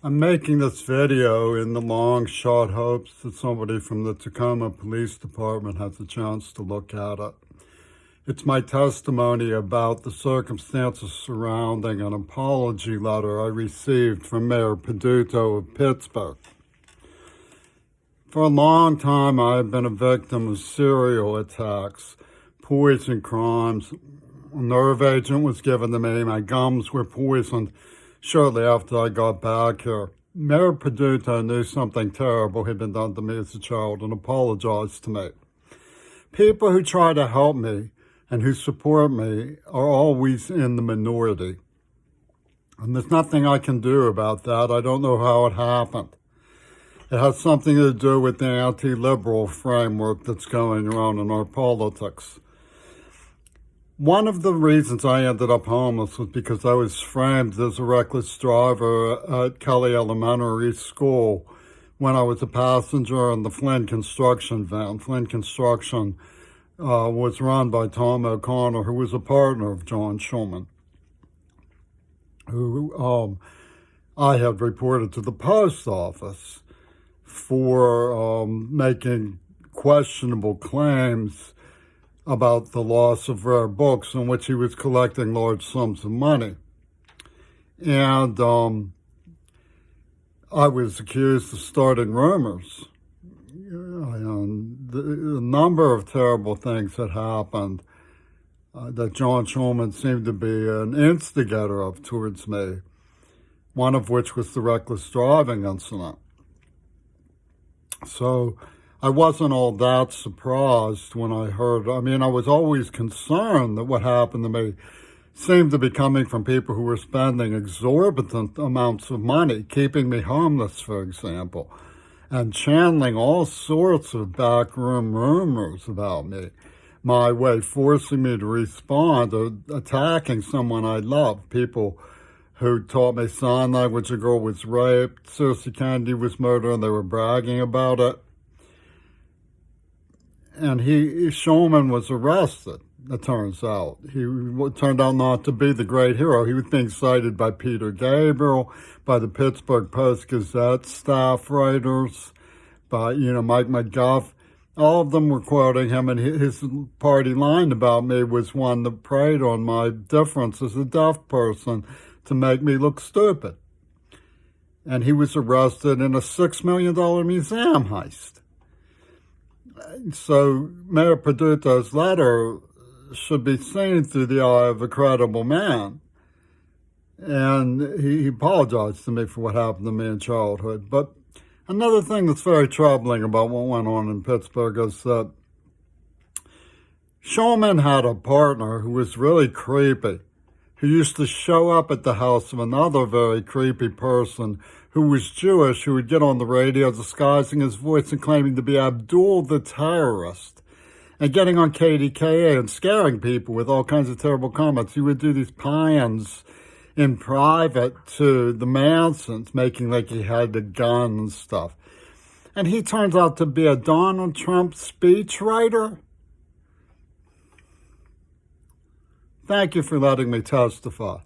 I'm making this video in the long shot hopes that somebody from the Tacoma Police Department has a chance to look at it. It's my testimony about the circumstances surrounding an apology letter I received from Mayor Peduto of Pittsburgh. For a long time, I have been a victim of serial attacks, poison crimes. A nerve agent was given to me. My gums were poisoned shortly after I got back here. Mayor Peduto knew something terrible had been done to me as a child and apologized to me. People who try to help me and who support me are always in the minority. And there's nothing I can do about that. I don't know how it happened. It has something to do with the anti-liberal framework that's going around in our politics. One of the reasons I ended up homeless was because I was framed as a reckless driver at Kelly Elementary School when I was a passenger in the Flynn construction van. Flynn Construction was run by Tom O'Connor, who was a partner of John Schulman, who I had reported to the post office for making questionable claims about the loss of rare books in which he was collecting large sums of money. And I was accused of starting rumors. And a number of terrible things had happened that John Schulman seemed to be an instigator of towards me, one of which was the reckless driving incident. So I wasn't all that surprised when I heard. I was always concerned that what happened to me seemed to be coming from people who were spending exorbitant amounts of money, keeping me homeless, for example, and channeling all sorts of backroom rumors about me my way, forcing me to respond or attacking someone I loved. People who taught me sign language. A girl was raped. Cersei Kennedy was murdered, and they were bragging about it. And Schulman was arrested, it turns out. He turned out not to be the great hero. He was being cited by Peter Gabriel, by the Pittsburgh Post-Gazette staff writers, by, Mike McGuff. All of them were quoting him, and his party line about me was one that preyed on my difference as a deaf person to make me look stupid. And he was arrested in a $6 million museum heist. So Mayor Peduto's letter should be seen through the eye of a credible man. And he apologized to me for what happened to me in childhood. But another thing that's very troubling about what went on in Pittsburgh is that Schulman had a partner who was really creepy, who used to show up at the house of another very creepy person who was Jewish, who would get on the radio disguising his voice and claiming to be Abdul the terrorist, and getting on KDKA and scaring people with all kinds of terrible comments. He would do these pans in private to the Mansons, making like he had a gun and stuff. And he turns out to be a Donald Trump speechwriter. Thank you for letting me testify.